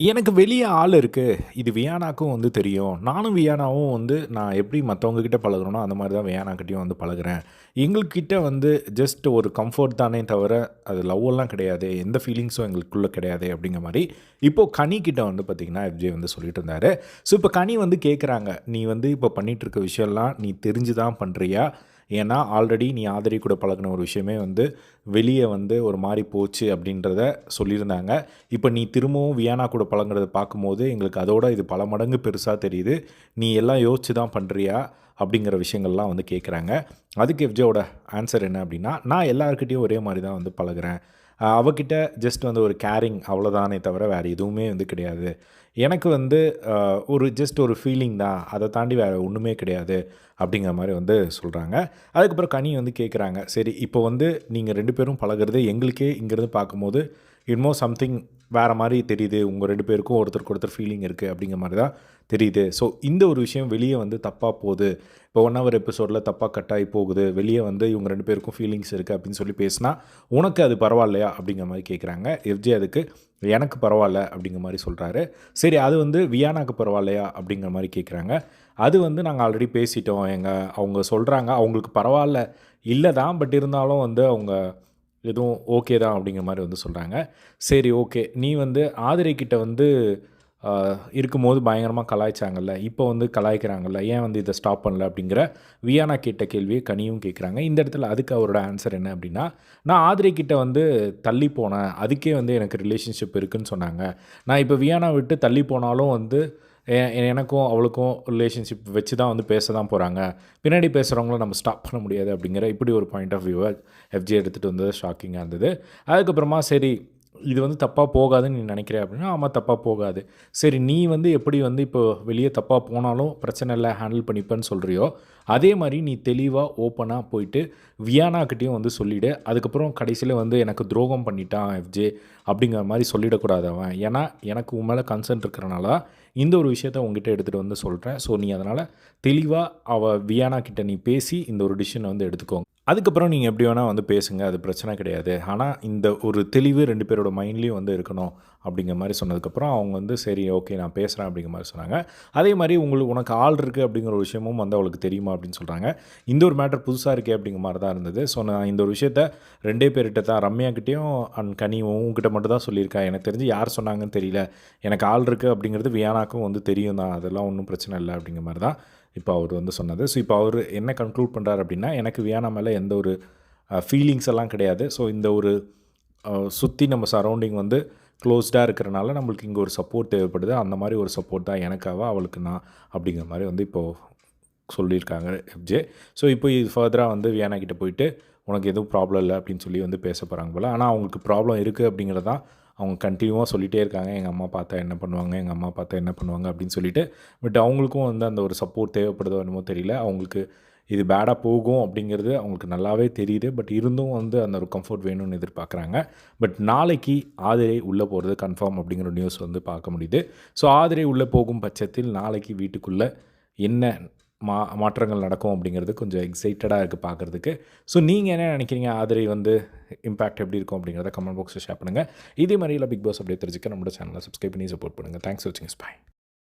எனக்கு வெளிய ஆள் இருக்கு. இது வியானாக்கும் வந்து தெரியும். நானும் வியானாவும் வந்து நான் எப்படி மத்தவங்க கிட்ட பழகுறேனோ, அந்த மாரி தான் வியானாகிட்டயும் வந்து பழகுறேன். எங்கள்கிட்ட வந்து ஜஸ்ட் ஒரு கம்ஃபோர்ட் தானே தவிர, அது லவ் எல்லாம் கிடையாது. எந்த ஃபீலிங்ஸும் எங்களுக்குள்ள கிடையாது அப்படிங்கிற மாரி, இப்போ கனி கிட்ட வந்து பார்த்தீங்கன்னா, எஃப்ஜே வந்து சொல்லிட்டு இருந்தாரு. ஸோ, இப்போ கனி வந்து கேட்குறாங்க, "நீ வந்து இப்போ பண்ணிட்டு இருக்க விஷயம்லாம் நீ தெரிஞ்சு தான் பண்றியா? ஏன்னா, ஆல்ரெடி நீ ஆதிரை கூட பழகுன ஒரு விஷயமே வந்து வெளிய வந்து ஒரு மாரி போச்சு." அப்படின்றத சொல்லியிருந்தாங்க. இப்போ நீ திரும்பவும் வியானா கூட பழகுறத பார்க்கும்போது, எங்களுக்கு அதோட இது பல மடங்கு பெருசா தெரியுது. நீ எல்லாம் யோசிச்சு தான் பண்றியா? அப்படிங்கிற விஷயங்கள்லாம் வந்து கேட்குறாங்க. அதுக்கு எஃப்ஜேவோட ஆன்சர் என்ன அப்படின்னா, நான் எல்லார்கிட்டயும் ஒரே மாரி தான் வந்து பழகுறேன். அவகிட்ட ஜஸ்ட் வந்து ஒரு கேரிங் அவ்வளோதானே தவிர வேறு எதுவுமே வந்து கிடையாது. எனக்கு வந்து ஒரு ஜஸ்ட் ஒரு ஃபீலிங் தான். அத தாண்டி வேற ஒண்ணுமே கிடையாது. அப்படிங்கிற மாரி வந்து சொல்றாங்க. அதுக்கப்புறம் கனி வந்து கேட்குறாங்க, சரி இப்போ வந்து நீங்க 2 பேரும் பழகுறது எங்களுக்கே இங்கேருந்து பார்க்கும்போது, என்னமோ சம்திங் வேற மாரி தெரியுது. உங்க 2 பேருக்கும் ஒருத்தருக்கு ஒருத்தர் ஃபீலிங் இருக்கு அப்படிங்கிற மாரி தான் தெரியுது. ஸோ இந்த ஒரு விஷயம் வெளிய வந்து தப்பா போது. இப்போ 1 ஹவர் எபிசோட்ல தப்பா கட் ஆகி போகுது. வெளிய வந்து இவங்க 2 பேருக்கும் ஃபீலிங்ஸ் இருக்கு அப்படின்னு சொல்லி பேசினா, உனக்கு அது பரவாயில்லையா? அப்படிங்கிற மாரி கேட்குறாங்க. எஃப்ஜே அதுக்கு எனக்கு பரவால்ல அப்படிங்கிற மாரி சொல்றாரு. சரி அது வந்து வியானாக்கு பரவாயில்லையா? அப்படிங்கிற மாரி கேட்குறாங்க. அது வந்து நாங்க ஆல்ரெடி பேசிட்டோம். அவங்க சொல்றாங்க, அவங்களுக்கு பரவால்ல இல்ல தான். பட் இருந்தாலும் வந்து அவங்க எதுவும் ஓகே தான் அப்படிங்கிற மாரி வந்து சொல்றாங்க. சரி ஓகே. நீ வந்து ஆதிரை கிட்ட வந்து அ இருக்கும்போது பயங்கரமா கலாய்ச்சாங்கல்ல. இப்போ வந்து கலாய்க்கிறாங்கல்ல. ஏன் வந்து இத ஸ்டாப் பண்ணல அப்படிங்கிற வியானா கேட்ட கேள்விய கனியும் கேட்குறாங்க. இந்த இடத்துல அதுக்கு அவரோட ஆன்சர் என்ன அப்படின்னா, நான் ஆதிரை கிட்ட வந்து தள்ளி போனேன். அதுக்கே வந்து எனக்கு ரிலேஷன்ஷிப் இருக்குன்னு சொன்னாங்க. நான் இப்போ வியானா விட்டு தள்ளி போனாலும் வந்து எனக்கும் அவளுக்கும் ரிலேஷன்ஷிப் வச்சு தான் வந்து பேச தான் போறாங்க. பின்னாடி பேசுகிறவங்கள நம்ம ஸ்டாப் பண்ண முடியாது அப்படிங்கிற இப்படி ஒரு பாயிண்ட் ஆஃப் வியூவ எஃப்ஜே எடுத்துகிட்டு வந்தது ஷாக்கிங்கா இருந்தது. அதுக்கப்புறமா சரி இது வந்து தப்பா போகாதுன்னு நீ நினைக்கிறியா? அப்படின்னா, ஆமா தப்பா போகாது. சரி நீ வந்து எப்படி வந்து இப்போ வெளிய தப்பா போனாலும் பிரச்சனை இல்ல ஹேண்டில் பண்ணிப்பேன்னு சொல்றியோ, அதே மாரி நீ தெளிவா, ஓப்பனா போயிட்டு வியானாகிட்டயும் வந்து சொல்லிடு. அதுக்கப்புறம் கடைசில வந்து எனக்கு துரோகம் பண்ணிட்டான் எஃப்ஜே அப்படிங்கிற மாரி சொல்லிடக்கூடாது அவன். ஏன்னா, எனக்கு உன் மேல கன்சர்ன் இருக்கிறனால தான் இந்த ஒரு விஷயத்த உன்கிட்ட எடுத்துட்டு வந்து சொல்றேன். ஸோ நீ அதனால தெளிவா வியானா கிட்ட நீ பேசி இந்த ஒரு டிசிஷன வந்து எடுத்துக்கோ. அதுக்கப்புறம் நீங்க எப்படி வேணா வந்து பேசுங்க. அது பிரச்சனை கிடையாது. ஆனா, இந்த ஒரு தெளிவு 2 பேரோட மைண்ட்லயும் வந்து இருக்கணும். அப்படிங்கிற மாரி சொன்னதுக்கப்புறம், அவங்க வந்து சரி ஓகே நான் பேசுறேன் அப்படிங்கிற மாரி சொன்னாங்க. அதே மாரி உனக்கு ஆள் இருக்கு அப்படிங்கிற ஒரு விஷயமும் வந்து அவளுக்கு தெரியுமா அப்படின்னு சொல்றாங்க. இந்த ஒரு மேட்டர் புதுசா இருக்கே அப்படிங்கிற மாரி தான் இருந்தது. ஸோ நான் இந்த ஒரு விஷயத்த 2 பேர்கிட்ட தான் ரம்யா கிட்டயும் அண்ட் கனி உன்கிட்ட மட்டும் தான் சொல்லியிருக்கேன். எனக்கு தெரிஞ்சு யார் சொன்னாங்கன்னு தெரியல. எனக்கு ஆள் இருக்கு அப்படிங்கிறது வியானாக்கும் வந்து தெரியும் தான். அதெல்லாம் ஒண்ணும் பிரச்சனை இல்ல அப்படிங்கிற மாரி தான் இப்ப அவரு வந்து சொன்னது. ஸோ இப்ப அவரு என்ன கன்க்ளூட் பண்றாரு அப்படின்னா, எனக்கு வியானா மேல எந்த ஒரு ஃபீலிங்ஸ் எல்லாம் கிடையாது. ஸோ இந்த ஒரு சுத்தி நம்ம சரவுண்டிங் வந்து க்ளோஸ்டா இருக்கிறனால நம்மளுக்கு இங்க ஒரு சப்போர்ட் தேவைப்படுது. அந்த மாரி ஒரு சப்போர்ட் தான் எனக்கு அவளுக்கு நான் அப்படிங்கிற மாரி வந்து இப்போ சொல்லியிருக்காங்க எஃப்ஜே. ஸோ இப்போ இது ஃபர்தரா வந்து வியானா கிட்ட போயிட்டு, உனக்கு எதுவும் ப்ராப்ளம் இல்ல அப்படின்னு சொல்லி வந்து பேச போறாங்க போல. ஆனா அவங்களுக்கு ப்ராப்ளம் இருக்கு அப்படிங்கிறது தான் அவங்க கன்டினியூவா சொல்லிட்டே இருக்காங்க. எங்க அம்மா பார்த்தா என்ன பண்ணுவாங்க? எங்க அம்மா பார்த்தா என்ன பண்ணுவாங்க? அப்படின்னு சொல்லிட்டு. பட் அவங்களுக்கும் வந்து அந்த ஒரு சப்போர்ட் தேவைப்படுதோ என்னமோ தெரியல. அவங்களுக்கு இது பேடா போகும் அப்படிங்கிறது அவங்களுக்கு நல்லாவே தெரியுது. பட் இருந்தும் வந்து அந்த ஒரு கம்ஃபோர்ட் வேணும்னு எதிர்பார்க்குறாங்க. பட் நாளைக்கு ஆதிரை உள்ள போறது கன்ஃபார்ம் அப்படிங்கிற நியூஸ் வந்து பார்க்க முடியுது. ஸோ ஆதிரை உள்ள போகும் பட்சத்தில் நாளைக்கு வீட்டுக்குள்ள என்ன மாற்றங்கள் நடக்கும் அப்படிங்கிறது கொஞ்சம் எக்ஸைட்டடா இருக்கு பார்க்குறதுக்கு. ஸோ நீங்க என்ன நினைக்கிறீங்க? ஆதிரை வந்து இம்பாக்ட் எப்படி இருக்கும் அப்படிங்கிறத கமெண்ட் பாக்ஸ்ல ஷேர் பண்ணுங்க. இதே மாரி எல்லாம் பிக் பாஸ் அப்டேட் தெரிஞ்சுக்க நம்மளோட சேனலை சப்ஸ்கிரைப் பண்ணி சப்போர்ட் பண்ணுங்க. தேங்க்ஸ் ஃபார் வாட்சிங். பை.